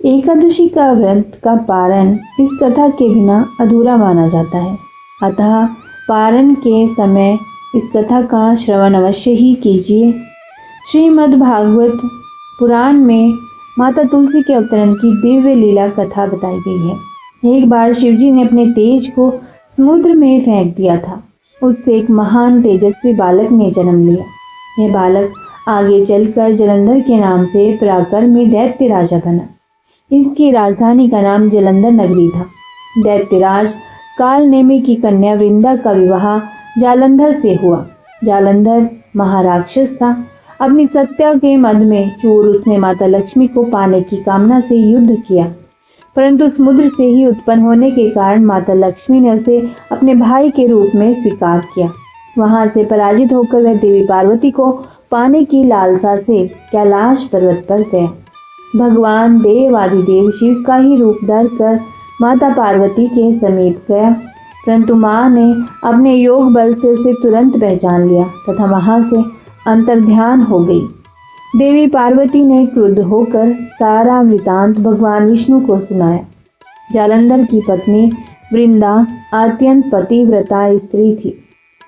एकादशी का व्रत का पारण इस कथा के बिना अधूरा माना जाता है। अतः पारण के समय इस कथा का श्रवण अवश्य ही कीजिए। श्रीमद् भागवत पुराण में माता तुलसी के अवतरण की दिव्य लीला कथा बताई गई है। एक बार शिवजी ने अपने तेज को समुद्र में फेंक दिया था। उससे एक महान तेजस्वी बालक ने जन्म लिया। यह बालक आगे चलकर जलंधर के नाम से पराक्रम में दैत्य राजा बना। इसकी राजधानी का नाम जलंधर नगरी था। दैत्यराज कालनेमी की कन्या वृंदा का विवाह जालंधर से हुआ। जालंधर महाराक्षस था। अपनी सत्या के मद में चूर उसने माता लक्ष्मी को पाने की कामना से युद्ध किया, परंतु समुद्र से ही उत्पन्न होने के कारण माता लक्ष्मी ने उसे अपने भाई के रूप में स्वीकार किया। वहां से पराजित होकर वह देवी पार्वती को पाने की लालसा से कैलाश पर्वत पर गया। भगवान देवादिदेव शिव का ही रूप धर कर माता पार्वती के समीप गया, परंतु मां ने अपने योग बल से उसे तुरंत पहचान लिया तथा वहां से अंतर्ध्यान हो गई। देवी पार्वती ने क्रुद्ध होकर सारा वृतांत भगवान विष्णु को सुनाया। जालंधर की पत्नी वृंदा अत्यंत पतिव्रता स्त्री थी।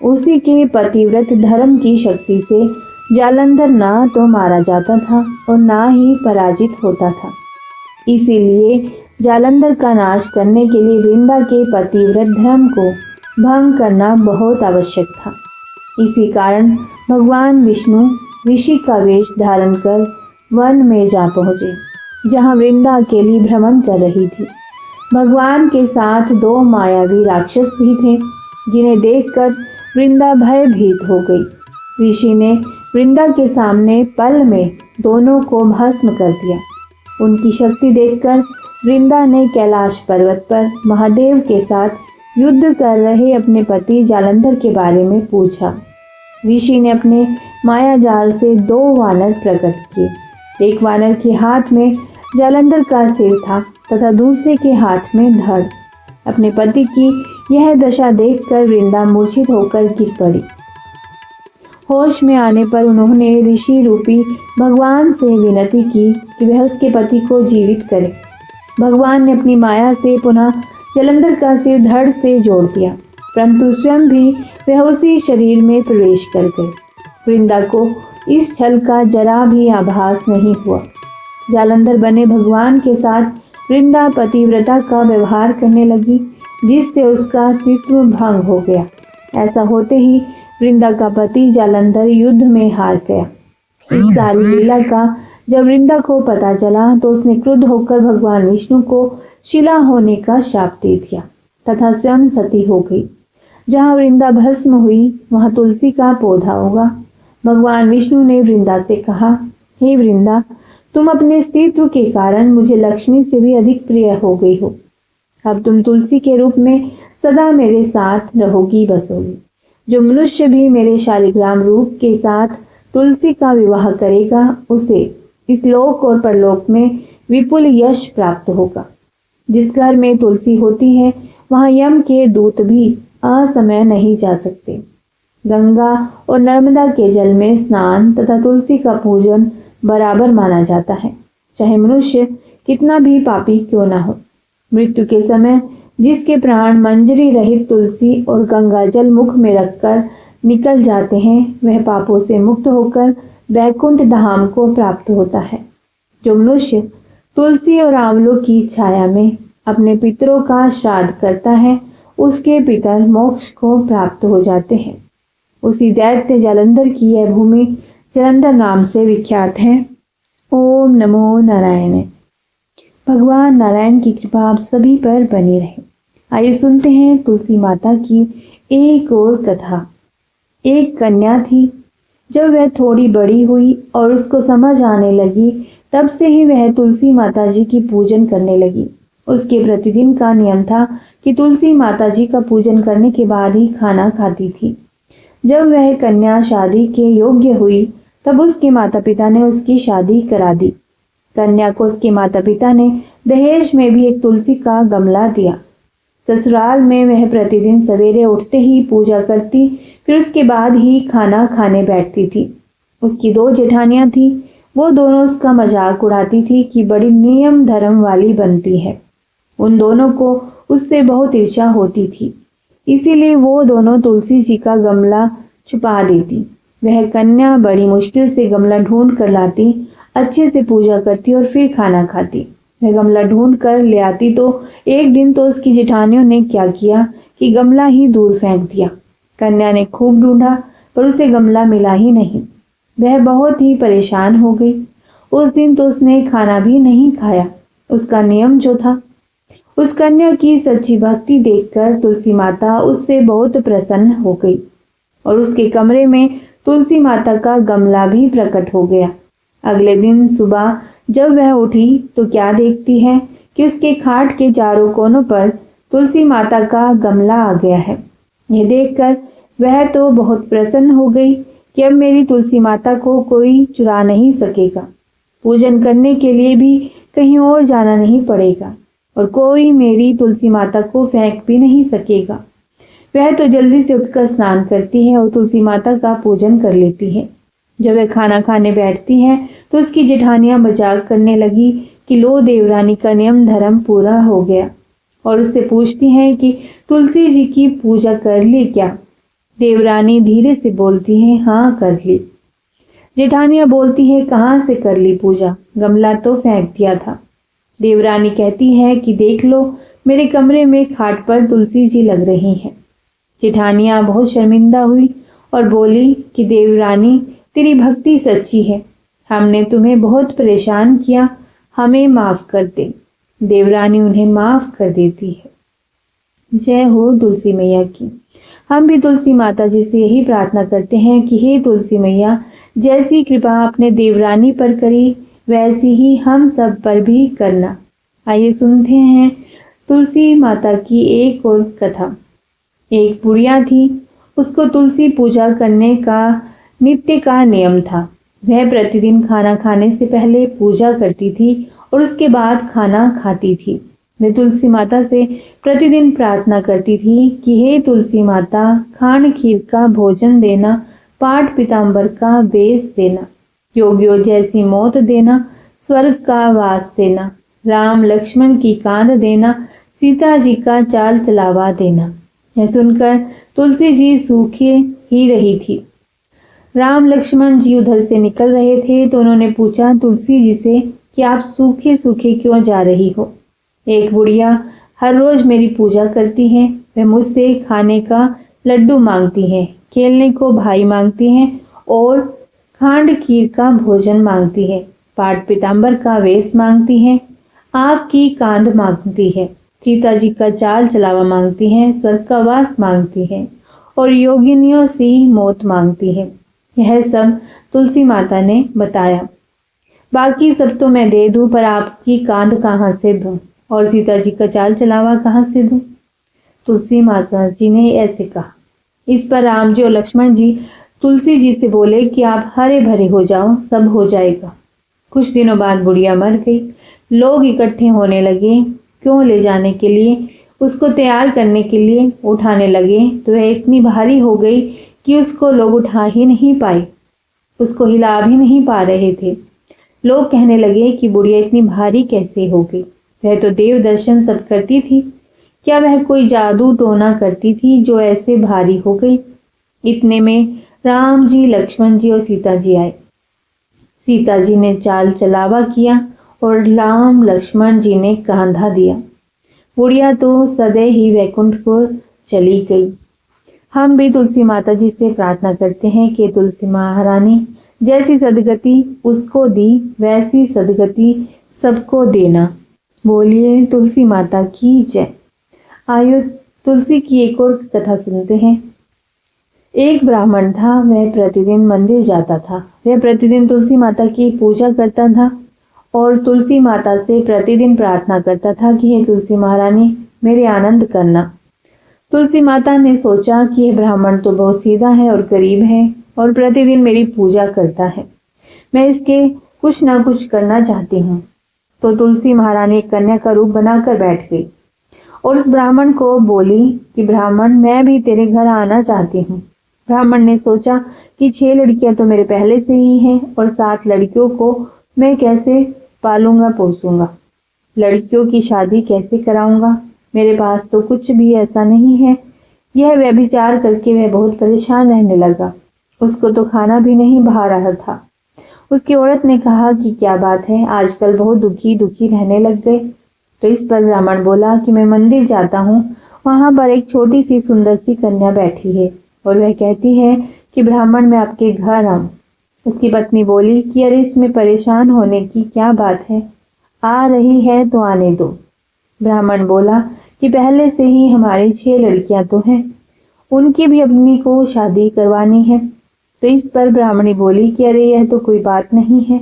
उसी के पतिव्रत धर्म की शक्ति से जालंधर ना तो मारा जाता था और ना ही पराजित होता था। इसीलिए जालंधर का नाश करने के लिए वृंदा के पतिव्रत धर्म को भंग करना बहुत आवश्यक था। इसी कारण भगवान विष्णु ऋषि का वेश धारण कर वन में जा पहुंचे, जहां वृंदा अकेली भ्रमण कर रही थी। भगवान के साथ 2 मायावी राक्षस भी थे, जिन्हें देखकर वृंदा भयभीत हो गई। ऋषि ने वृंदा के सामने पल में दोनों को भस्म कर दिया। उनकी शक्ति देखकर वृंदा ने कैलाश पर्वत पर महादेव के साथ युद्ध कर रहे अपने पति जालंधर के बारे में पूछा। ऋषि ने अपने माया जाल से 2 वानर प्रकट किए। एक वानर के हाथ में जालंधर का सिर था तथा दूसरे के हाथ में धड़। अपने पति की यह दशा देखकर वृंदा मूर्छित होकर गिर पड़ी। होश में आने पर उन्होंने ऋषि रूपी भगवान से विनती की कि वह उसके पति को जीवित करे। भगवान ने अपनी माया से पुनः जालंधर का सिर धड़ से जोड़ दिया, परंतु स्वयं भी वह उसी शरीर में प्रवेश कर गए। वृंदा को इस छल का जरा भी आभास नहीं हुआ। जालंधर बने भगवान के साथ वृंदा पतिव्रता का व्यवहार करने लगी, जिससे उसका अस्तित्व भंग हो गया। ऐसा होते ही वृंदा का पति जालंधर युद्ध में हार गया। इस सारी लीला का जब वृंदा को पता चला तो उसने क्रुद्ध होकर भगवान विष्णु को शिला होने का श्राप दे दिया तथा स्वयं सती हो गई। जहाँ वृंदा भस्म हुई वहाँ तुलसी का पौधा होगा। भगवान विष्णु ने वृंदा से कहा, हे वृंदा, तुम अपने अस्तित्व के कारण मुझे लक्ष्मी से भी अधिक प्रिय हो गई हो। अब तुम तुलसी के रूप में सदा मेरे साथ रहोगी बसोगी। जो मनुष्य भी मेरे शालिग्राम रूप के साथ तुलसी का विवाह करेगा, उसे इस लोक और परलोक में विपुल यश प्राप्त होगा। जिस घर में तुलसी होती है वहां यम के दूत भी असमय नहीं जा सकते। गंगा और नर्मदा के जल में स्नान तथा तुलसी का पूजन बराबर माना जाता है, चाहे मनुष्य कितना भी पापी क्यों ना हो। मृत्यु के समय जिसके प्राण मंजरी रहित तुलसी और गंगा जल मुख में रखकर निकल जाते हैं, वह पापों से मुक्त होकर वैकुंठ धाम को प्राप्त होता है। जो मनुष्य तुलसी और आंवलों की छाया में अपने पितरों का श्राद्ध करता है, उसके पितर मोक्ष को प्राप्त हो जाते हैं। उसी दैत्य जालंधर की यह भूमि जालंधर नाम से विख्यात है। ओम नमो नारायण। भगवान नारायण की कृपा आप सभी पर बनी रहे। आइए सुनते हैं तुलसी माता की एक और कथा। एक कन्या थी। जब वह थोड़ी बड़ी हुई और उसको समझ आने लगी, तब से ही वह तुलसी माता जी की पूजन करने लगी। उसके प्रतिदिन का नियम था कि तुलसी माता जी का पूजन करने के बाद ही खाना खाती थी। जब वह कन्या शादी के योग्य हुई, तब उसके माता पिता ने उसकी शादी करा दी। कन्या को उसके माता पिता ने दहेज में भी एक तुलसी का गमला दिया। ससुराल में वह प्रतिदिन सवेरे उठते ही पूजा करती, फिर उसके बाद ही खाना खाने बैठती थी। उसकी 2 जेठानियां थी। वो दोनों उसका मजाक उड़ाती थी कि बड़ी नियम धर्म वाली बनती है। उन दोनों को उससे बहुत ईर्ष्या होती थी, इसीलिए वो दोनों तुलसी जी का गमला छुपा देती। वह कन्या बड़ी मुश्किल से गमला ढूंढ कर लाती, अच्छे से पूजा करती और फिर खाना खाती। वह गमला ढूंढ कर ले आती तो एक दिन तो उसकी जेठानियों ने क्या किया कि गमला ही दूर फेंक दिया। कन्या ने खूब ढूंढा पर उसे गमला मिला ही नहीं। वह बहुत ही परेशान हो गई। उस दिन तो उसने खाना भी नहीं खाया, उसका नियम जो था। उस कन्या की सच्ची भक्ति देखकर तुलसी माता उससे बहुत प्रसन्न हो गई और उसके कमरे में तुलसी माता का गमला भी प्रकट हो गया। अगले दिन सुबह जब वह उठी तो क्या देखती है कि उसके खाट के चारों कोनों पर तुलसी माता का गमला आ गया है। यह देखकर वह तो बहुत प्रसन्न हो गई कि अब मेरी तुलसी माता को कोई चुरा नहीं सकेगा। पूजन करने के लिए भी कहीं और जाना नहीं पड़ेगा और कोई मेरी तुलसी माता को फेंक भी नहीं सकेगा। वह तो जल्दी से उठकर स्नान करती है और तुलसी माता का पूजन कर लेती है। जब वह खाना खाने बैठती है तो उसकी जेठानियां मजाक करने लगी कि लो देवरानी का नियम धर्म पूरा हो गया, और उससे पूछती हैं कि तुलसी जी की पूजा कर ली क्या। देवरानी धीरे से बोलती है, हाँ कर ली। जेठानियां बोलती है, कहाँ से कर ली पूजा, गमला तो फेंक दिया था। देवरानी कहती है कि देख लो मेरे कमरे में खाट पर तुलसी जी लग रही हैं। जेठानियां बहुत शर्मिंदा हुई और बोली कि देवरानी तेरी भक्ति सच्ची है, हमने तुम्हें बहुत परेशान किया, हमें माफ कर दे। देवरानी उन्हें माफ कर देती है। जय हो तुलसी मैया की। हम भी तुलसी माता जी से यही प्रार्थना करते हैं कि हे तुलसी मैया, जैसी कृपा आपने देवरानी पर करी वैसी ही हम सब पर भी करना। आइए सुनते हैं तुलसी माता की एक और कथा। एक बुढ़िया थी, उसको तुलसी पूजा करने का नित्य का नियम था। वह प्रतिदिन खाना खाने से पहले पूजा करती थी और उसके बाद खाना खाती थी। वह तुलसी माता से प्रतिदिन प्रार्थना करती थी कि हे तुलसी माता, खांड खीर का भोजन देना, पाठ पीताम्बर का बेस देना, योगियों जैसी मौत देना, स्वर्ग का वास देना, राम लक्ष्मण की कांध देना, सीता जी का चाल चलावा देना। यह सुनकर तुलसी जी सूखे ही रही थी। राम लक्ष्मण जी उधर से निकल रहे थे तो उन्होंने पूछा तुलसी जी से कि आप सूखे सूखे क्यों जा रही हो। एक बुढ़िया हर रोज मेरी पूजा करती है, वह मुझसे खाने का लड्डू मांगती है, खेलने को भाई मांगती है और खांड खीर का भोजन मांगती है, पाठ पीताम्बर का वेश मांगती है, आपकी कांध मांगती है, सीता जी का चाल चलावा मांगती है, स्वर्ग का वास मांगती है और योगिनियों से मौत मांगती है। यह सब तुलसी माता ने बताया। बाकी सब तो मैं दे दूं, पर आपकी कांध कहाँ से दूं और सीता जी का चाल चलावा कहाँ से दूं। तुलसी माता जी ने ऐसे कहा। इस पर राम जी और लक्ष्मण जी तुलसी जी से बोले कि आप हरे भरे हो जाओ, सब हो जाएगा। कुछ दिनों बाद बुढ़िया मर गई। लोग इकट्ठे होने लगे क्यों ले जाने के लिए, उसको तैयार करने के लिए उठाने लगे तो वह इतनी भारी हो गई कि उसको लोग उठा ही नहीं पाए, उसको हिला भी नहीं पा रहे थे। लोग कहने लगे कि बुढ़िया इतनी भारी कैसे हो गई, वह तो देव दर्शन सब करती थी, क्या वह कोई जादू टोना करती थी जो ऐसे भारी हो गई। इतने में राम जी, लक्ष्मण जी और सीता जी आए। सीता जी ने चाल चलावा किया और राम लक्ष्मण जी ने कांधा दिया। बुढ़िया तो सदैव ही वैकुंठ को चली गई। हम भी तुलसी माता जी से प्रार्थना करते हैं कि तुलसी महारानी जैसी सदगति उसको दी वैसी सदगति सबको देना। बोलिए तुलसी माता की जय। आइए तुलसी की एक और कथा सुनते हैं। एक ब्राह्मण था, वह प्रतिदिन मंदिर जाता था। वह प्रतिदिन तुलसी माता की पूजा करता था और तुलसी माता से प्रतिदिन प्रार्थना करता था कि हे तुलसी महारानी मेरे आनंद करना। तुलसी माता ने सोचा कि यह ब्राह्मण तो बहुत सीधा है और गरीब है और प्रतिदिन मेरी पूजा करता है, मैं इसके कुछ ना कुछ करना चाहती हूँ। तो तुलसी महारानी कन्या का रूप बनाकर बैठ गई और उस ब्राह्मण को बोली कि ब्राह्मण, मैं भी तेरे घर आना चाहती हूँ। ब्राह्मण ने सोचा कि 6 लड़कियां तो मेरे पहले से ही हैं और 7 लड़कियों को मैं कैसे पालूंगा पोसूंगा, लड़कियों की शादी कैसे कराऊंगा, मेरे पास तो कुछ भी ऐसा नहीं है। यह व्यभिचार करके वह बहुत परेशान रहने लगा। उसको तो खाना भी नहीं भा रहा था। उसकी औरत ने कहा कि क्या बात है, आजकल बहुत दुखी दुखी रहने लग गए। तो इस पर ब्राह्मण बोला कि मैं मंदिर जाता हूँ, वहां पर एक छोटी सी सुंदर सी कन्या बैठी है और वह कहती है कि ब्राह्मण मैं आपके घर आऊं। उसकी पत्नी बोली कि अरे इसमें परेशान होने की क्या बात है, आ रही है तो आने दो। ब्राह्मण बोला कि पहले से ही हमारी 6 लड़कियां तो हैं, उनकी भी अपनी को शादी करवानी है। तो इस पर ब्राह्मणी बोली कि अरे यह तो कोई बात नहीं है,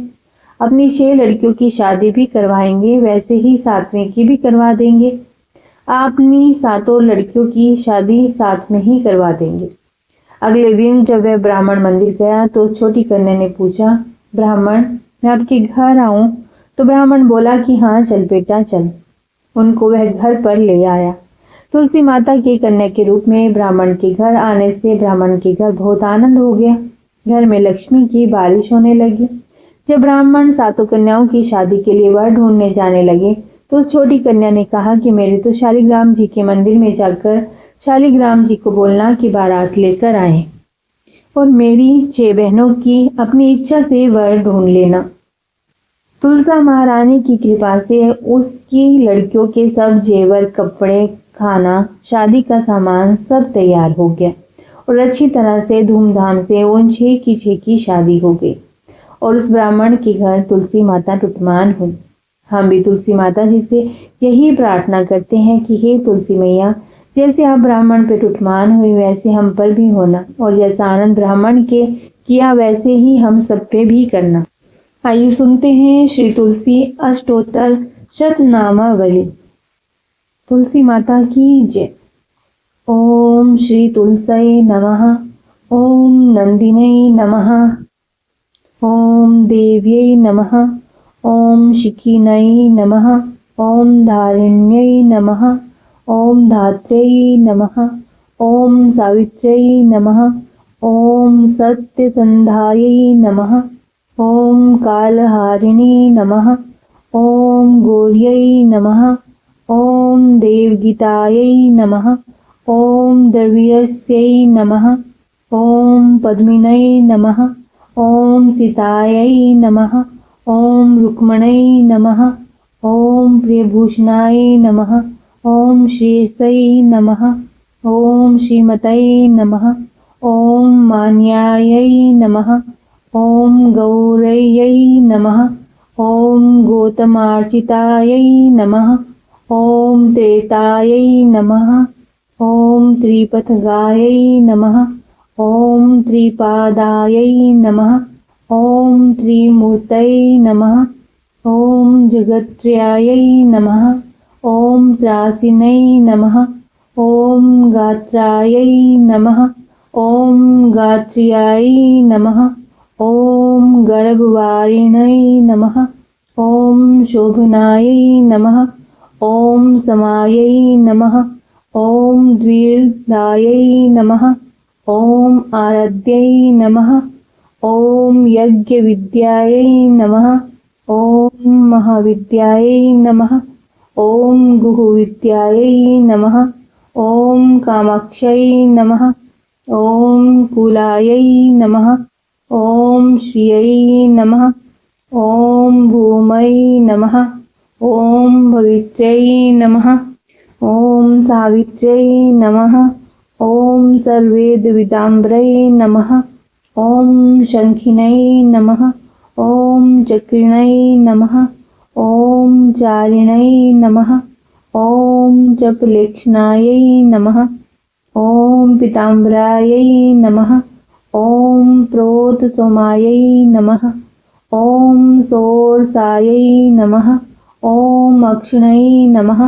अपनी 6 लड़कियों की शादी भी करवाएंगे, वैसे ही 7वीं की भी करवा देंगे, अपनी 7 लड़कियों की शादी साथ में ही करवा देंगे। अगले दिन जब वह ब्राह्मण मंदिर गया तो छोटी कन्या ने पूछा, ब्राह्मण मैं आपके घर आऊं? तो ब्राह्मण बोला कि हाँ चल बेटा चल। उनको वह घर पर ले आया। तुलसी माता की कन्या के रूप में ब्राह्मण के घर आने से ब्राह्मण के घर बहुत आनंद हो गया। घर में लक्ष्मी की बारिश होने लगी। जब ब्राह्मण 7 कन्याओं की शादी के लिए वर ढूंढने जाने लगे तो छोटी कन्या ने कहा कि मेरे तो शालिग्राम जी के मंदिर में जाकर शालिग्राम जी को बोलना कि बारात लेकर आए और मेरी 6 बहनों की अपनी इच्छा से वर ढूंढ लेना। तुलसा महारानी की कृपा से उसकी लड़कियों के सब जेवर, कपड़े, खाना, शादी का सामान सब तैयार हो गया और अच्छी तरह से धूमधाम से उन 6 की 6 की शादी हो गई और उस ब्राह्मण के घर तुलसी माता टुटमान हुई। हम भी तुलसी माता जी से यही प्रार्थना करते हैं कि हे तुलसी मैया, जैसे आप ब्राह्मण पे टुटमान हुई वैसे हम पर भी होना और जैसा आनंद ब्राह्मण के किया वैसे ही हम सब पे भी करना। आइए सुनते हैं श्री तुलसी अष्टोत्तर शतनामावली। तुलसी माता की जय। ओम श्री तुलसी नमः। ओम नंदिनै नमः। ओम देव्यै नमः। ओम शिखिनै नमः। ओम धारिण्यै नमः। ओम धात्र्यै नमः। ओम सावित्र्यै नमः। ओम सत्यसंधायै नमः। ओम कालहारिणी नमः। ओम गौर्यै नमः। ओम देवगीतायै नमः। ओम द्रव्यस्यै नमः। ओम पद्मिनै नमः। ओम सीतायै नमः। ओम रुक्मण्यै नमः। ओम प्रियभूषणाय नमः। ओम श्रेयसै नमः। ओम श्रीमतै नमः। ओम मान्यायै नमः। ओम गौरयै नमः। ओम गौतमार्चितायै नमः। ओम त्रेतायै नमः। ओम त्रिपथगायै नमः। ओम त्रिपादायै नमः। ओम त्रिमूर्तये नमः। ओम जगत्त्रयायै नमः। ओम त्रासिनै नमः। ओम गात्रायै नमः। ओम गात्र्यायै नमः। ओम गर्भवारिण्यै नमः। ओम शोभनायै नमः। ओम समायै नमः। ओम द्विर्धायै नमः। ओम आराध्यै नमः। ओम यज्ञविद्यायै नमः। ओम महाविद्यायै नमः। ओम गुहुविद्यायै नमः। ओम कामाक्ष्यै नमः। ओम कुलायै नमः। ओम श्रियै नमः। ओम भूमै नमः। ओम भवित्र्यै नमः। ओम सावित्र्यै नमः। ओम सर्वेदविदाम्बरै नमः। ओम शंखिनै नमः। ओम चक्रिणै नमः। ओम चारिणै नमः। ओम जपलेक्षणायै नमः। ओम पीताम्बरायै नमः। ओम प्रोतसोमायै नमः। ओम सोरसायै नमः। ओम अक्षिणै नमः।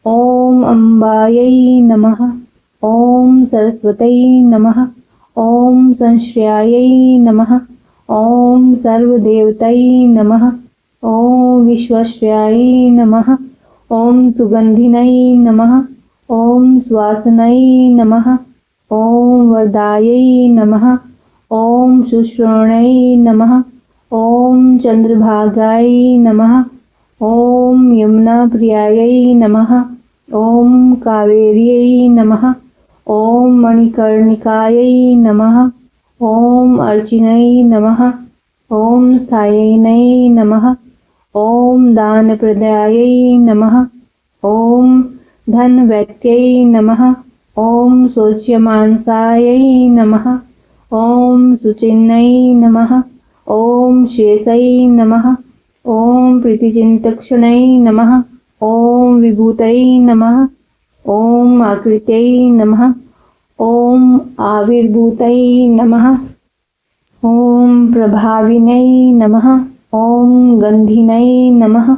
ओम अम्बायै नमः। ओम सरस्वत्यै नमः। ओम संश्रयायै नमः। ओम सर्वदेवतै नमः। ओम विश्वश्रयायै नमः। ओम सुगंधिनै नमः। ओम सुवासनै नमः। ओम वरदायै नमः। ओम सुश्रोणै नमः। ओम चंद्रभागाय नमः। ओम यमुनाप्रियायै नमः। ओम कावेर्यै नमः। ओम मणिकर्णिकायै नमः। ओम अर्चिनै नमः। ओम स्थायिनै नमः। ओम दानप्रदायै नमः। ओम धनवैत्यै नमः। ओम शोच्यमानसायै नमः। ओम सुचिन्नै नमः। ओम शेषै नमः। ओम प्रीतिचिन्तक्षणै नमः। ओम विभूतै नमः। ओम आकृत्यै नमः। ओम आविर्भूतै नमः। ओम प्रभाविनै नमः। ओम गन्धिनै नमः।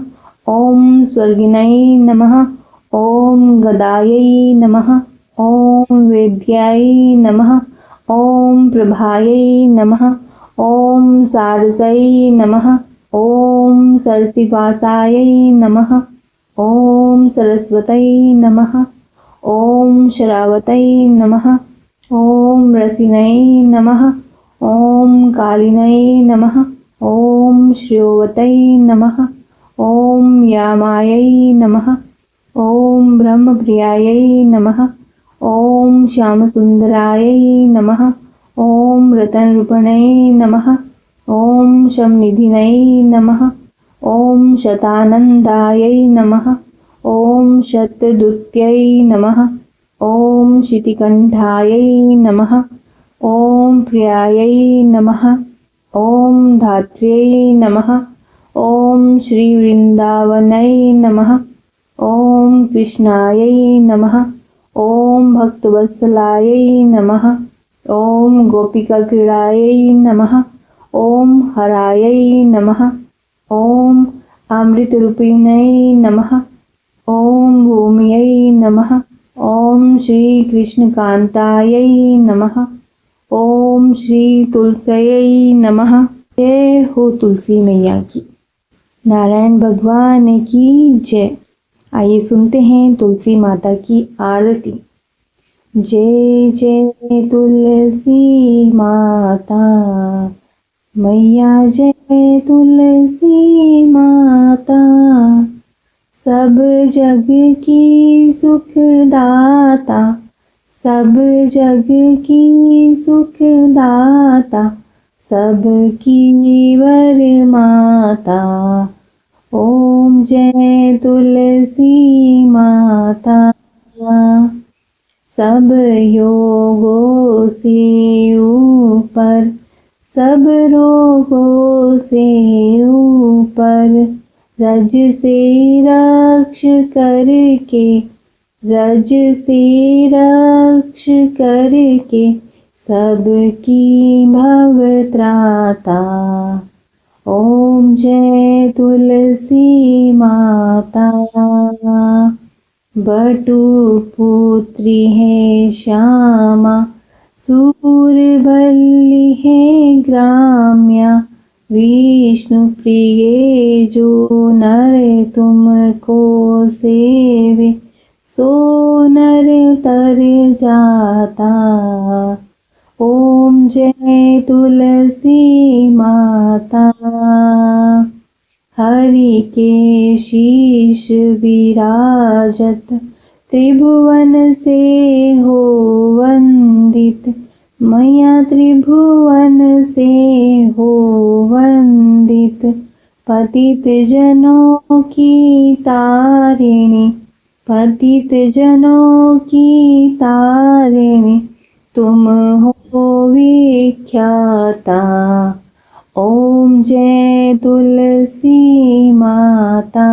ओम स्वर्गिनै नमः। ओम गदायै नमः। ओम वेद्याय नमः। ओम प्रभायै नमः। ओम सारसै नमः। ओम सरसिवासायै नमः। ओम सरस्वतै नमः। ओम शरावतै नमः। ओम रसिनै नमः। ओम कालिनै नमः। ओम श्रियोवतै नमः। ओम यामायै नमः। ओम ब्रह्मप्रियायै नमः। ओम श्यामसुन्दरायै नमः। ओम रतनरूपणै नमः। ओम शमनिधिनै नमः। ओम शतानन्दायै नमः। ओम शतदुत्यै नमः। ओम शितिकण्ठायै नमः। ओम प्रियायै नमः। ओम धात्र्यै नमः। ओम श्रीवृन्दावनै नमः। ओम कृष्णायै नमः। ओम भक्तवत्सलायै नमः। ओम गोपिकाक्रीडायै नमः। ओम हरायै नमः। ओम अमृतरूपिण्यै नमः। ओम भूम्यै नमः। ओम श्रीकृष्णकान्तायै नमः। ओम श्री तुलस्यै नमः। जय हो तुलसी मैया की। नारायण भगवान की जय। आइए सुनते हैं तुलसी माता की आरती। जय जय तुलसी माता मैया, जय तुलसी माता। सब जग की सुखदाता, सब जग की सुखदाता, सबकी वर माता। ओम जय तुलसी माता। सब योगों से ऊपर, सब रोगों से ऊपर, रज से रक्ष करके, रज से रक्ष करके, सबकी भवत्राता। ओम जय तुलसी माता। बटुपुत्री है श्यामा, सूरवल्ली है ग्राम्या, विष्णु प्रिय जो नर तुमको सेवे, सो नर तर जाता। ओम जय तुलसी माता। हरि के शीश विराजत, त्रिभुवन से हो वंदित, मैया त्रिभुवन से हो वंदित। पतित जनों की तारिणी, पतित जनों की तारिणी, तुम हो विख्याता। ओम जय तुलसी माता।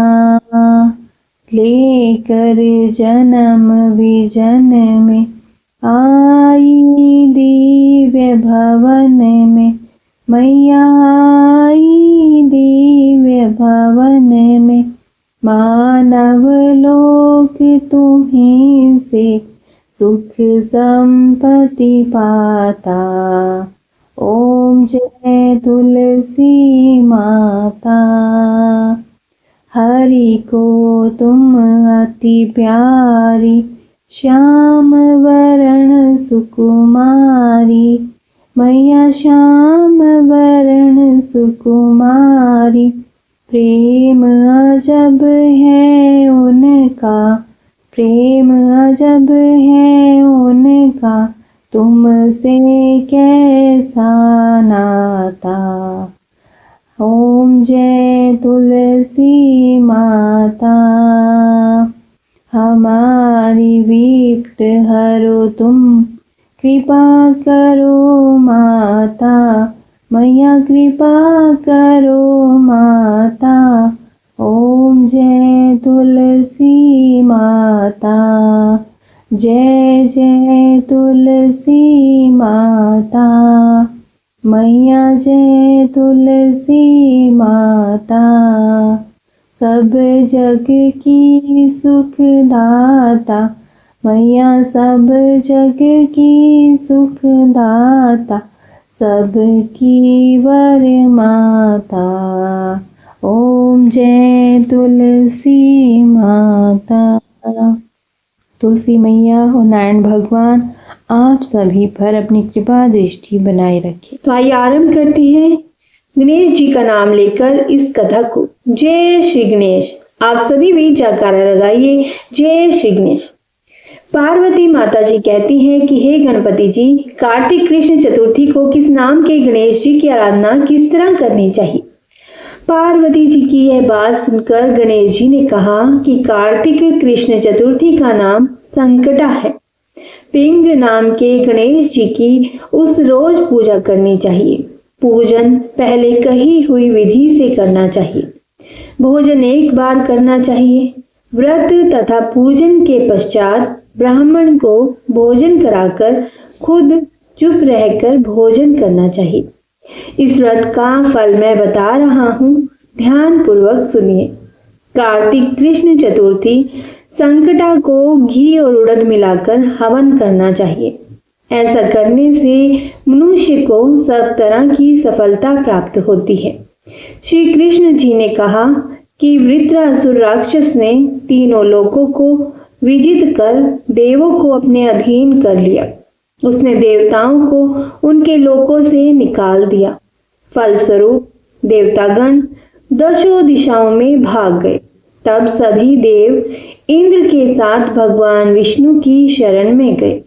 लेकर जन्म विजन में आई दिव्य भवन में, मैया आई दिव्य भवन में। मानव लोक तुम्हीं से सुख संपत्ति पाता। ओम जय तुलसी माता। हरि को तुम अति प्यारी, श्याम वरण सुकुमारी, मैया श्याम वरण सुकुमारी। प्रेम अजब है उनका, प्रेम अजब है उनका, तुमसे कैसा नाता। ओम जय तुलसी माता, हमारी विपत हरो तुम, कृपा करो माता, मैया कृपा करो माता। ओम जय तुलसी माता, जय जय तुलसी माता, मैया जय तुलसी माता। सब जग की सुखदाता, मैया सब जग की सुखदाता, सबकी वर माता। ओम जय तुलसी माता। तुलसी मैया और नारायण भगवान आप सभी पर अपनी कृपा दृष्टि बनाए रखें। तो आइए आरंभ करते हैं गणेश जी का नाम लेकर इस कथा को। जय श्री गणेश। आप सभी भी जयकारा लगाइए, जय श्री गणेश। पार्वती माता जी कहती हैं कि हे गणपति जी, कार्तिक कृष्ण चतुर्थी को किस नाम के गणेश जी की आराधना किस तरह करनी चाहिए। पार्वती जी की यह बात सुनकर गणेश जी ने कहा कि कार्तिक कृष्ण चतुर्थी का नाम संकटा है। पिंग नाम के गणेश जी की उस रोज पूजा करनी चाहिए। पूजन पहले कही हुई विधि से करना चाहिए। भोजन एक बार करना चाहिए। व्रत तथा पूजन के पश्चात ब्राह्मण को भोजन कराकर खुद चुप रहकर भोजन करना चाहिए। इस व्रत का फल मैं बता रहा हूँ, ध्यान पूर्वक सुनिए। कार्तिक कृष्ण चतुर्थी संकटा को घी और उड़द मिलाकर हवन करना चाहिए। ऐसा करने से मनुष्य को सब तरह की सफलता प्राप्त होती है। श्री कृष्ण जी ने कहा कि वृत्रासुर राक्षस ने तीनों लोकों को विजित कर देवों को अपने अधीन कर लिया। उसने देवताओं को उनके लोकों से निकाल दिया। फलस्वरूप देवतागण दशों दिशाओं में भाग गए। तब सभी देव इंद्र के साथ भगवान विष्णु की शरण में गए।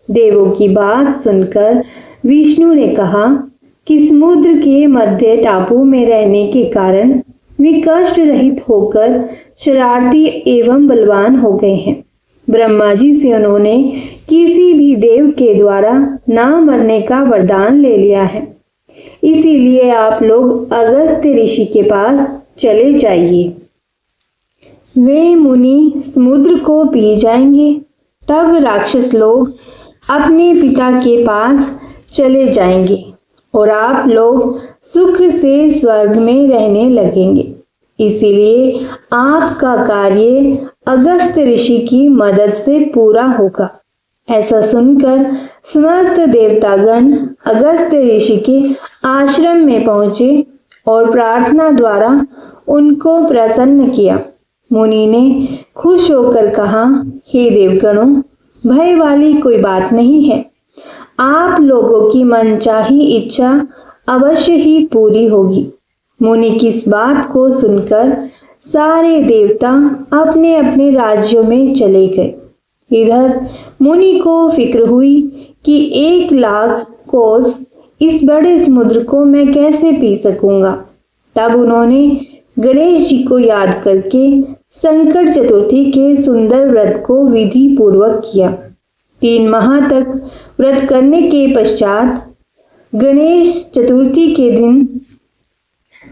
देवों की बात सुनकर विष्णु ने कहा कि समुद्र के मध्य टापू में रहने के कारण वे कष्ट रहित होकर शरारती एवं बलवान हो गए हैं। ब्रह्मा जी से उन्होंने किसी भी देव के द्वारा ना मरने का वरदान ले लिया है। इसीलिए आप लोग अगस्त्य ऋषि के पास चले जाइए। वे मुनि समुद्र को पी जाएंगे। तब राक्षस लोग अपने पिता के पास चले जाएंगे और आप लोग सुख से स्वर्ग में रहने लगेंगे। इसीलिए आपका कार्य अगस्त्य ऋषि की मदद से पूरा होगा। ऐसा सुनकर समस्त देवतागण अगस्त्य ऋषि के आश्रम में पहुंचे और प्रार्थना द्वारा उनको प्रसन्न किया। मुनि ने खुश होकर कहा, हे देवगणों, भय वाली कोई बात नहीं है। आप लोगों की मनचाही इच्छा अवश्य ही पूरी होगी। मुनि की इस बात को सुनकर सारे देवता अपने अपने राज्यों में चले गए। इधर मुनि को फिक्र हुई कि 1,00,000 कोस इस बड़े समुद्र को मैं कैसे पी सकूंगा। तब उन्होंने गणेश जी को याद करके संकट चतुर्थी के सुंदर व्रत को विधि पूर्वक किया। 3 माह तक व्रत करने के पश्चात गणेश चतुर्थी के दिन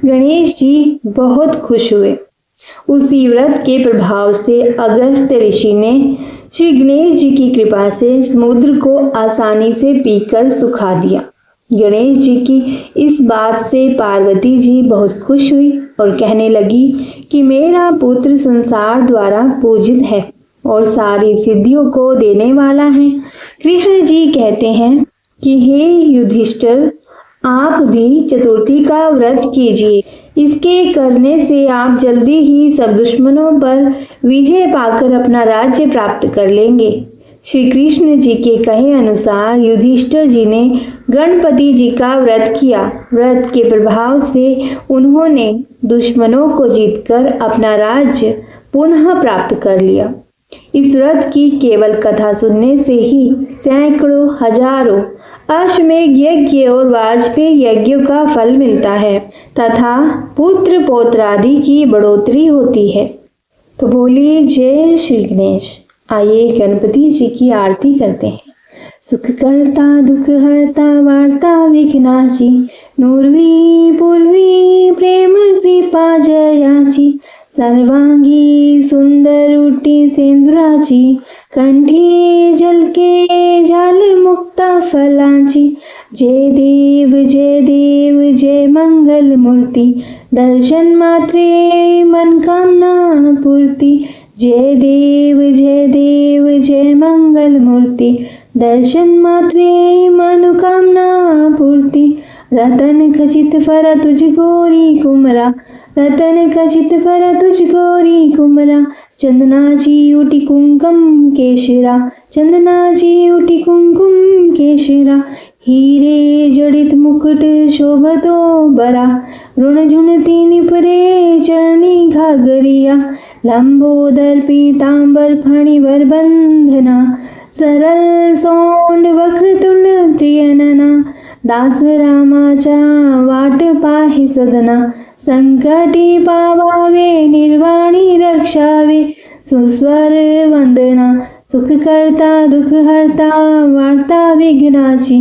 गणेश जी बहुत खुश हुए। उसी व्रत के प्रभाव से अगस्त्य ऋषि ने श्री गणेश जी की कृपा से समुद्र को आसानी से पीकर सुखा दिया। गणेश जी की इस बात से पार्वती जी बहुत खुश हुई और कहने लगी कि मेरा पुत्र संसार द्वारा पूजित है और सारी सिद्धियों को देने वाला है। कृष्ण जी कहते हैं कि हे युधिष्ठिर, आप भी चतुर्थी का व्रत कीजिए। इसके करने से आप जल्दी ही सब दुश्मनों पर विजय पाकर अपना राज्य प्राप्त कर लेंगे। श्री कृष्ण जी के कहे अनुसार युधिष्ठिर जी ने गणपति जी का व्रत किया। व्रत के प्रभाव से उन्होंने दुश्मनों को जीतकर अपना राज्य पुनः प्राप्त कर लिया। इस व्रत की केवल कथा सुनने से ही सैकड़ों हजारों अश्वमेध यज्ञ और वाजपेयी यज्ञों का फल मिलता है तथा पुत्र पौत्र आदि की बढ़ोतरी होती है। तो बोलिए जय श्री गणेश। आइए गणपति जी की आरती करते हैं। सुख करता दुख हरता वार्ता विघ्नाची, नूर्वी पूर्वी प्रेम कृपा जयाची, सर्वांगी सुंदर उटी सिंधुराची, कंठी झलके झाल मुक्ता फलांची, जय देव जय मंगल मूर्ति, दर्शन मात्रे मन कामना पूर्ति, जय देव जय मंगल मूर्ति, दर्शन मात्रे मनोकामना पूर्ति, रतन खचित फर तुझ गोरी कुमरा, रतन खचित फर तुझ गोरी कुमरा, चंदनाची उटी कुंकुम केशरा, चंदनाची उटी कुंकुम केशरा, हीरे जड़ित मुकुट शोभतो बरा, ऋण झुनती निपरे चरणी घागरिया, लंबोदर पीतांबर फणिवर बंधना, सरल सोंड वक्रतुंड त्रियनना, दास रामाचा वाट पाहि सदना, संकटी पावावे निर्वाणी रक्षावे, सुस्वर वंदना, सुख करता दुख हरता वार्ता विघ्नाची,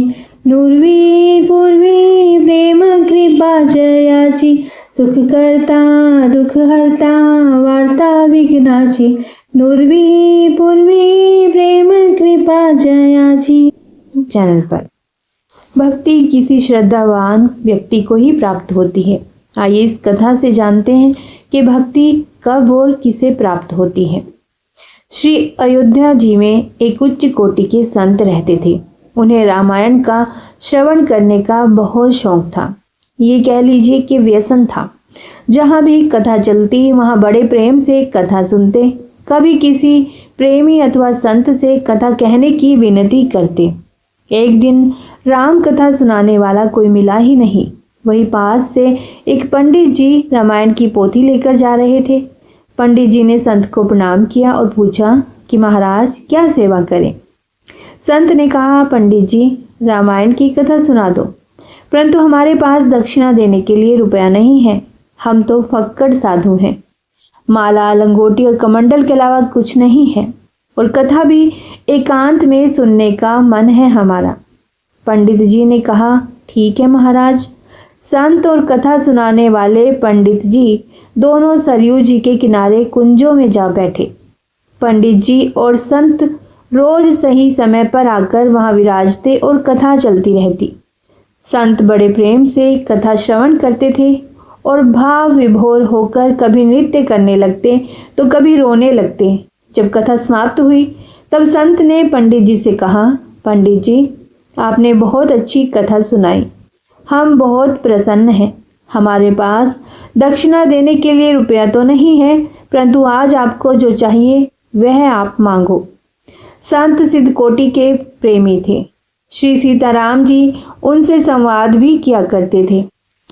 नूर्वी पूर्वी प्रेम कृपा जयाची, सुख करता दुख हरता वार्ता विघ्नाची, नूर्वी पूर्वी प्रेम कृपा जयाची। चैनल पर भक्ति किसी श्रद्धावान व्यक्ति को ही प्राप्त होती है। आइए इस कथा से जानते हैं कि भक्ति कब और किसे प्राप्त होती है। श्री अयोध्या जी में एक उच्च कोटि के संत रहते थे। उन्हें रामायण का श्रवण करने का बहुत शौक था। ये कह लीजिए कि व्यसन था। जहाँ भी कथा चलती वहाँ बड़े प्रेम से कथा सुनते। कभी किसी प्रेमी अथवा संत से कथा कहने की विनती करते। एक दिन राम कथा सुनाने वाला कोई मिला ही नहीं। वही पास से एक पंडित जी रामायण की पोथी लेकर जा रहे थे। पंडित जी ने संत को प्रणाम किया और पूछा कि महाराज क्या सेवा करें। संत ने कहा, पंडित जी रामायण की कथा सुना दो, परंतु हमारे पास दक्षिणा देने के लिए रुपया नहीं है। हम तो फक्कड़ साधु हैं। माला लंगोटी और कमंडल के अलावा कुछ नहीं है और कथा भी एकांत में सुनने का मन है हमारा। पंडित जी ने कहा, ठीक है महाराज। संत और कथा सुनाने वाले पंडित जी दोनों सरयू जी के किनारे कुंजों में जा बैठे। पंडित जी और संत रोज सही समय पर आकर वहां विराजते और कथा चलती रहती। संत बड़े प्रेम से कथा श्रवण करते थे और भाव विभोर होकर कभी नृत्य करने लगते तो कभी रोने लगते। जब कथा समाप्त हुई तब संत ने पंडित जी से कहा, पंडित जी आपने बहुत अच्छी कथा सुनाई। हम बहुत प्रसन्न हैं। हमारे पास दक्षिणा देने के लिए रुपया तो नहीं है, परंतु आज आपको जो चाहिए वह आप मांगो। संत सिद्ध कोटि के प्रेमी थे। श्री सीताराम जी उनसे संवाद भी किया करते थे।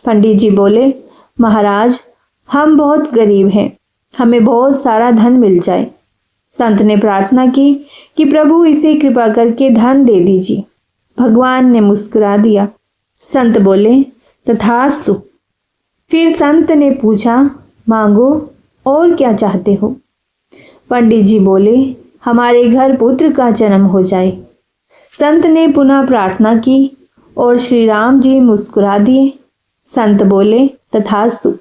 पंडित जी बोले, महाराज हम बहुत गरीब हैं, हमें बहुत सारा धन मिल जाए। संत ने प्रार्थना की कि प्रभु इसे कृपा करके धन दे दीजिए। भगवान ने मुस्कुरा दिया। संत बोले, तथास्तु। फिर संत ने पूछा, मांगो और क्या चाहते हो। पंडित जी बोले, हमारे घर पुत्र का जन्म हो जाए। संत ने पुनः प्रार्थना की और श्री राम जी मुस्कुरा दिए। संत बोले, तथास्तु,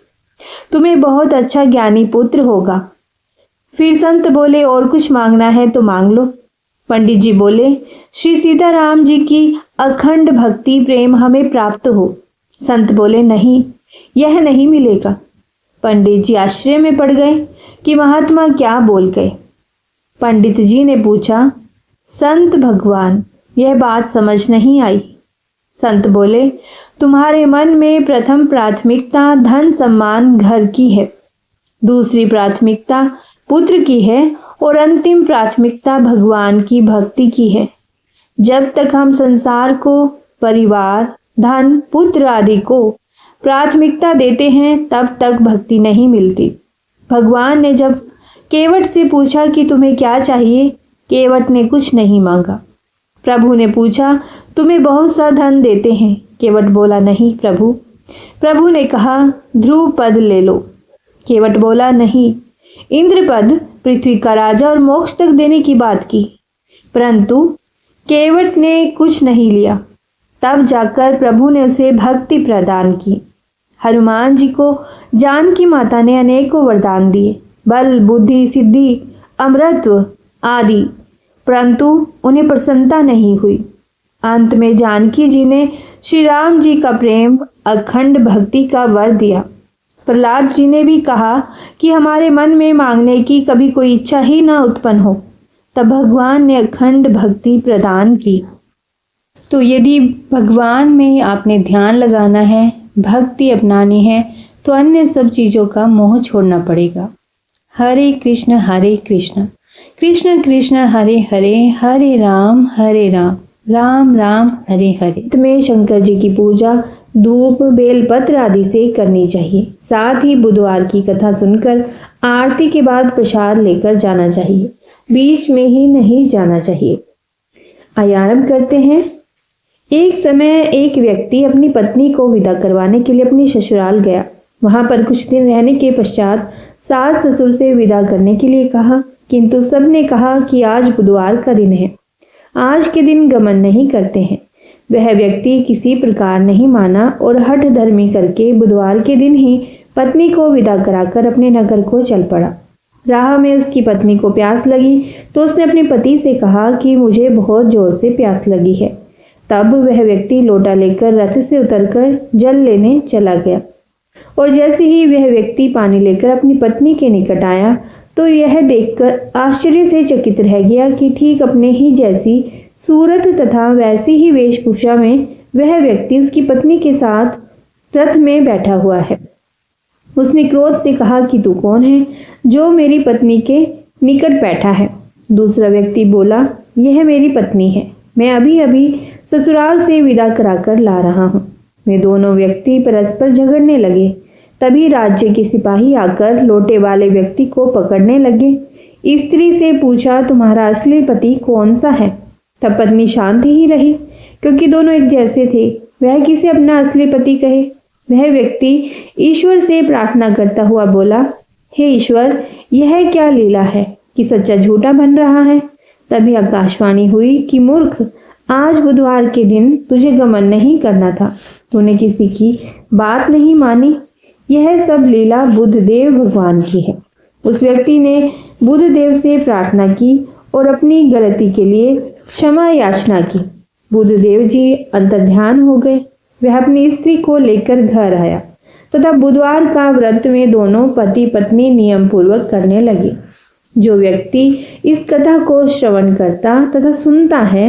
तुम्हें बहुत अच्छा ज्ञानी पुत्र होगा। फिर संत बोले, और कुछ मांगना है तो मांग लो। पंडित जी बोले, श्री सीताराम जी की अखंड भक्ति प्रेम हमें प्राप्त हो। संत बोले, नहीं, यह नहीं मिलेगा। पंडित जी आश्चर्य में पड़ गए कि महात्मा क्या बोल गए। पंडित जी ने पूछा, संत भगवान यह बात समझ नहीं आई। संत बोले, तुम्हारे मन में प्रथम प्राथमिकता धन सम्मान घर की है, दूसरी प्राथमिकता पुत्र की है और अंतिम प्राथमिकता भगवान की भक्ति की है। जब तक हम संसार को, परिवार, धन, पुत्र आदि को प्राथमिकता देते हैं तब तक भक्ति नहीं मिलती। भगवान ने जब केवट से पूछा कि तुम्हें क्या चाहिए, केवट ने कुछ नहीं मांगा। प्रभु ने पूछा, तुम्हें बहुत सा धन देते हैं? केवट बोला, नहीं प्रभु। प्रभु ने कहा, ध्रुव पद ले लो। केवट बोला, नहीं। इंद्र पद, पृथ्वी का राजा और मोक्ष तक देने की बात की, परंतु केवट ने कुछ नहीं लिया। तब जाकर प्रभु ने उसे भक्ति प्रदान की। हनुमान जी को जानकी माता ने अनेकों वरदान दिए, बल, बुद्धि, सिद्धि, अमरत्व आदि, परंतु उन्हें प्रसन्नता नहीं हुई। अंत में जानकी जी ने श्री राम जी का प्रेम, अखंड भक्ति का वर दिया। प्रहलाद जी ने भी कहा कि हमारे मन में मांगने की कभी कोई इच्छा ही ना उत्पन्न हो, तब भगवान ने अखंड भक्ति प्रदान की। तो यदि भगवान में आपने ध्यान लगाना है, भक्ति अपनानी है, तो अन्य सब चीज़ों का मोह छोड़ना पड़ेगा। हरे कृष्ण कृष्ण कृष्ण हरे हरे, हरे राम राम राम हरे हरे। में शंकर जी की पूजा धूप, बेलपत्र आदि से करनी चाहिए। साथ ही बुधवार की कथा सुनकर आरती के बाद प्रसाद लेकर जाना चाहिए, बीच में ही नहीं जाना चाहिए। आइए आरंभ करते हैं। एक समय एक व्यक्ति अपनी पत्नी को विदा करवाने के लिए अपनी ससुराल गया। वहां पर कुछ दिन रहने के पश्चात सास ससुर से विदा करने के लिए कहा, किंतु सबने कहा कि आज बुधवार का दिन है, आज के दिन गमन नहीं करते हैं। वह व्यक्ति किसी प्रकार नहीं माना और हठ धर्मी करके बुधवार के दिन ही पत्नी को विदा कराकर अपने नगर को चल पड़ा। राह में उसकी पत्नी को प्यास लगी तो उसने अपने पति से कहा कि मुझे बहुत जोर से प्यास लगी है। तब वह व्यक्ति लोटा लेकर रथ से उतरकर जल लेने चला गया और जैसे ही वह व्यक्ति पानी लेकर अपनी पत्नी के निकट आया तो यह देखकर आश्चर्य से चकित रह गया कि ठीक अपने ही जैसी सूरत तथा वैसी ही वेशभूषा में वह व्यक्ति उसकी पत्नी के साथ रथ में बैठा हुआ है। उसने क्रोध से कहा कि तू कौन है जो मेरी पत्नी के निकट बैठा है? दूसरा व्यक्ति बोला, यह मेरी पत्नी है, मैं अभी अभी ससुराल से विदा कराकर ला रहा हूँ। वे दोनों व्यक्ति परस्पर झगड़ने लगे। तभी राज्य के सिपाही आकर लोटे वाले व्यक्ति को पकड़ने लगे। स्त्री से पूछा, तुम्हारा असली पति कौन सा है? तब पत्नी शांत ही रही, क्योंकि दोनों एक जैसे थे। वह किसे अपना असली पति कहे? वह व्यक्ति ईश्वर से प्रार्थना करता हुआ बोला, हे ईश्वर, यह क्या लीला है कि सच्चा झूठा बन रहा है? तभी आकाशवाणी हुई कि मूर्ख, आज बुधवार के दिन तुझे गमन नहीं करना था, तूने किसी की बात नहीं मानी। यह सब लीला बुद्धदेव भगवान की है। उस व्यक्ति ने बुद्धदेव से प्रार्थना की और अपनी गलती के लिए क्षमा याचना की। बुद्धदेव जी अंतर्ध्यान हो गए। वह अपनी स्त्री को लेकर घर आया तथा बुधवार का व्रत में दोनों पति पत्नी नियम पूर्वक करने लगे। जो व्यक्ति इस कथा को श्रवण करता तथा सुनता है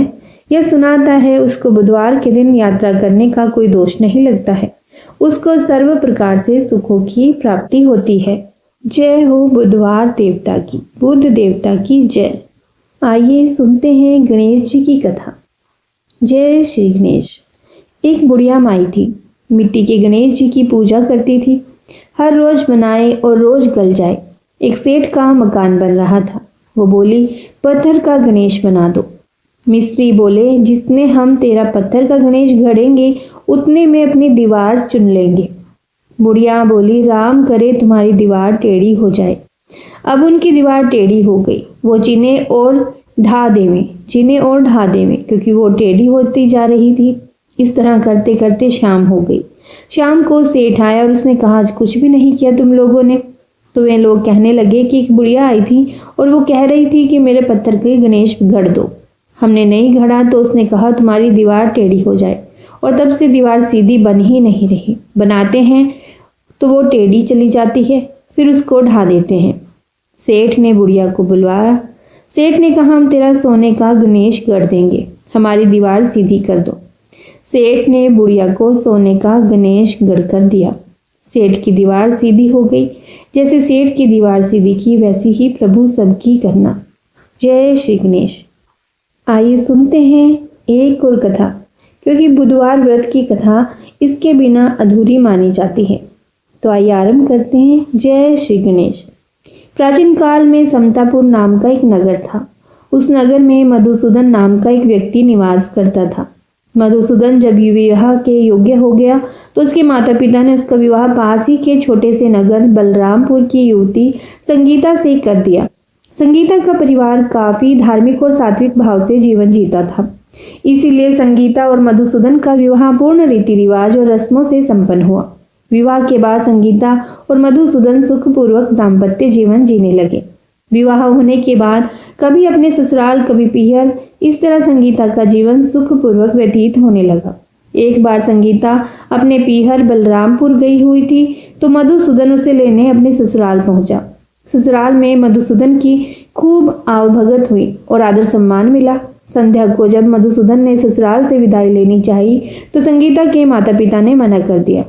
या सुनाता है, उसको बुधवार के दिन यात्रा करने का कोई दोष नहीं लगता है। उसको सर्व प्रकार से सुखों की प्राप्ति होती है। जय हो बुधवार देवता की, बुद्ध देवता की जय। आइए सुनते हैं गणेश जी की कथा। जय श्री गणेश। एक बुढ़िया माई थी, मिट्टी के गणेश जी की पूजा करती थी। हर रोज बनाए और रोज गल जाए। एक सेठ का मकान बन रहा था। वो बोली, पत्थर का गणेश बना दो। मिस्त्री बोले, जितने हम तेरा पत्थर का गणेश गढ़ेंगे उतने में अपनी दीवार चुन लेंगे। बुढ़िया बोली, राम करे तुम्हारी दीवार टेढ़ी हो जाए। अब उनकी दीवार टेढ़ी हो गई। वो चिन्हे और ढा देवें, क्योंकि वो टेढ़ी होती जा रही थी। इस तरह करते करते शाम हो गई। शाम को सेठ आया और उसने कहा, आज कुछ भी नहीं किया तुम लोगों ने? तो वे लोग कहने लगे कि एक बुढ़िया आई थी और वो कह रही थी कि मेरे पत्थर के गणेश गढ़ दो। हमने नहीं गढ़ा तो उसने कहा तुम्हारी दीवार टेढ़ी हो जाए, और तब से दीवार सीधी बन ही नहीं रही। बनाते हैं तो वो टेढ़ी चली जाती है, फिर उसको ढा देते हैं। सेठ ने बुढ़िया को बुलवाया। सेठ ने कहा, हम तेरा सोने का गणेश गढ़ देंगे, हमारी दीवार सीधी कर दो। सेठ ने बुढ़िया को सोने का गणेश गढ़कर दिया। सेठ की दीवार सीधी हो गई। जैसे सेठ की दीवार सीधी की वैसी ही प्रभु सबकी करना। जय श्री गणेश। आइए सुनते हैं एक और कथा, क्योंकि बुधवार व्रत की कथा इसके बिना अधूरी मानी जाती है। तो आइए आरंभ करते हैं। जय श्री गणेश। प्राचीन काल में समतापुर नाम का एक नगर था। उस नगर में मधुसूदन नाम का एक व्यक्ति निवास करता था। मधुसूदन जब विवाह के योग्य हो गया तो उसके माता पिता ने उसका विवाह पास ही के छोटे से नगर बलरामपुर की युवती संगीता से कर दिया। संगीता का परिवार काफी धार्मिक और सात्विक भाव से जीवन जीता था। इसीलिए संगीता और मधुसूदन का विवाह पूर्ण रीति रिवाज और रस्मों से संपन्न हुआ। विवाह के बाद संगीता और मधुसूदन सुखपूर्वक दाम्पत्य जीवन जीने लगे। विवाह होने के बाद कभी अपने ससुराल कभी पीहर, इस तरह संगीता का जीवन सुखपूर्वक व्यतीत होने लगा। एक बार संगीता अपने पीहर बलरामपुर गई हुई थी तो मधुसूदन उसे लेने अपने ससुराल पहुंचा। ससुराल में मधुसूदन की खूब आवभगत हुई और आदर सम्मान मिला। संध्या को जब मधुसूदन ने ससुराल से विदाई लेनी चाहिए तो संगीता के माता पिता ने मना कर दिया।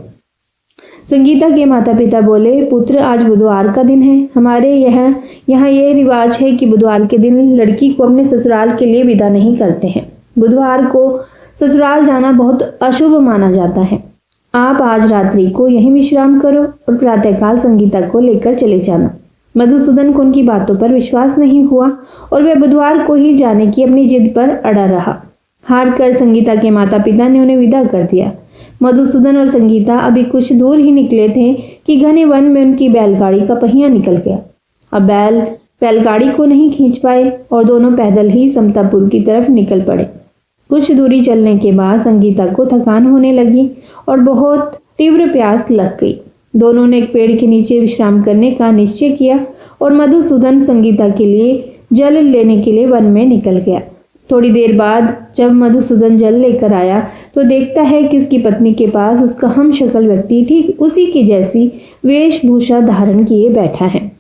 संगीता के माता पिता बोले, पुत्र आज बुधवार का दिन है। हमारे यहाँ ये रिवाज है कि बुधवार के दिन लड़की को अपने ससुराल के लिए विदा नहीं करते हैं। बुधवार को ससुराल जाना बहुत अशुभ माना जाता है। आप आज रात्रि को यहीं विश्राम करो और प्रातःकाल संगीता को लेकर चले जाना। मधुसूदन को उनकी बातों पर विश्वास नहीं हुआ और वह बुधवार को ही जाने की अपनी जिद पर अड़ा रहा। हार कर संगीता के माता पिता ने उन्हें विदा कर दिया। मधुसूदन और संगीता अभी कुछ दूर ही निकले थे कि घने वन में उनकी बैलगाड़ी का पहिया निकल गया। अब बैलगाड़ी को नहीं खींच पाए और दोनों पैदल ही समतापुर की तरफ निकल पड़े। कुछ दूरी चलने के बाद संगीता को थकान होने लगी और बहुत तीव्र प्यास लग गई। दोनों ने एक पेड़ के नीचे विश्राम करने का निश्चय किया और मधुसूदन संगीता के लिए जल लेने के लिए वन में निकल गया। थोड़ी देर बाद जब मधुसूदन जल लेकर आया तो देखता है कि उसकी पत्नी के पास उसका हमशक्ल व्यक्ति ठीक उसी की जैसी वेशभूषा धारण किए बैठा है।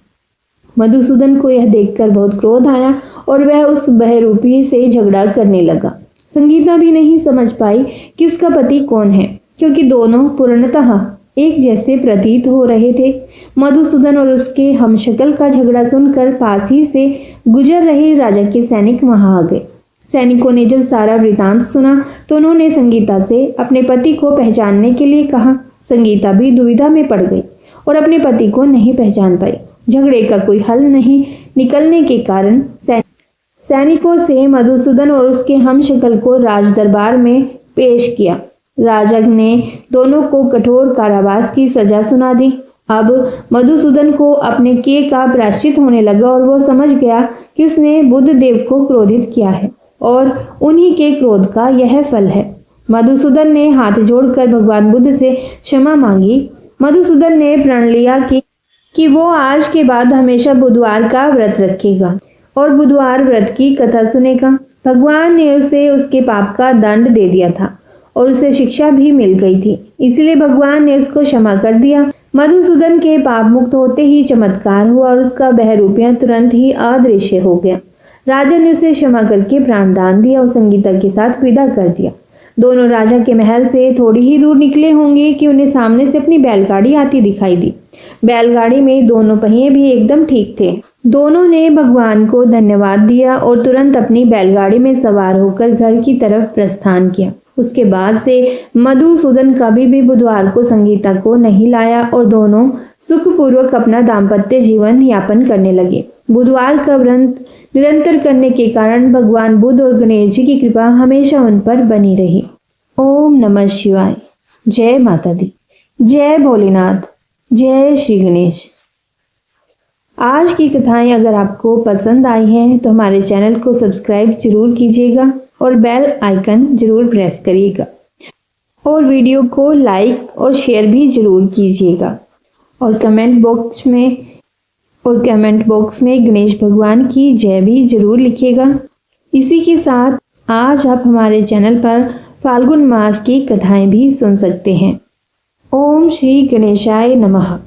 मधुसूदन को यह देखकर बहुत क्रोध आया और वह उस बहरूपी से झगड़ा करने लगा। संगीता भी नहीं समझ पाई कि उसका पति कौन है, क्योंकि दोनों पूर्णतः एक जैसे प्रतीत हो रहे थे। मधुसूदन और उसके हमशक्ल का झगड़ा सुनकर पास ही से गुजर रहे राजा के सैनिक वहां आ गए। सैनिकों ने जब सारा वृतांत सुना तो उन्होंने संगीता से अपने पति को पहचानने के लिए कहा। संगीता भी दुविधा में पड़ गई और अपने पति को नहीं पहचान पाई। झगड़े का कोई हल नहीं निकलने के कारण सैनिकों से मधुसूदन और उसके हमशक्ल को राज दरबार में पेश किया। राजा ने दोनों को कठोर कारावास की सजा सुना दी। अब मधुसूदन को अपने किए का प्रायश्चित होने लगा और वो समझ गया कि उसने बुद्ध देव को क्रोधित किया है और उन्हीं के क्रोध का यह फल है। मधुसूदन ने हाथ जोड़कर भगवान बुद्ध से क्षमा मांगी। मधुसूदन ने प्रण लिया कि वो आज के बाद हमेशा बुधवार का व्रत रखेगा और बुधवार व्रत की कथा सुनेगा। भगवान ने उसे उसके पाप का दंड दे दिया था और उसे शिक्षा भी मिल गई थी, इसलिए भगवान ने उसको क्षमा कर दिया। मधुसूदन के पाप मुक्त होते ही चमत्कार हुआ और उसका बहरूपिया तुरंत ही अदृश्य हो गया। राजा ने उसे क्षमा करके प्राणदान दिया और संगीता के साथ विदा कर दिया। दोनों राजा के महल से थोड़ी ही दूर निकले होंगे कि उन्हें सामने से अपनी बैलगाड़ी आती दिखाई दी। बैलगाड़ी में दोनों पहिए भी एकदम ठीक थे। दोनों ने भगवान को धन्यवाद दिया और तुरंत अपनी बैलगाड़ी में सवार होकर घर की तरफ प्रस्थान किया। उसके बाद से मधुसूदन कभी भी बुधवार को संगीता को नहीं लाया और दोनों सुखपूर्वक अपना दाम्पत्य जीवन यापन करने लगे। बुधवार का व्रत निरंतर करने के कारण भगवान बुद्ध और गणेश जी की कृपा हमेशा उन पर बनी रही। ओम नमः शिवाय। जय माता दी। जय भोलेनाथ। जय श्री गणेश। आज की कथाएं अगर आपको पसंद आई हैं तो हमारे चैनल को सब्सक्राइब जरूर कीजिएगा और बेल आइकन जरूर प्रेस करिएगा और वीडियो को लाइक और शेयर भी जरूर कीजिएगा और कमेंट बॉक्स में गणेश भगवान की जय भी जरूर लिखिएगा। इसी के साथ आज आप हमारे चैनल पर फाल्गुन मास की कथाएं भी सुन सकते हैं। ओम श्री गणेशाय नमः।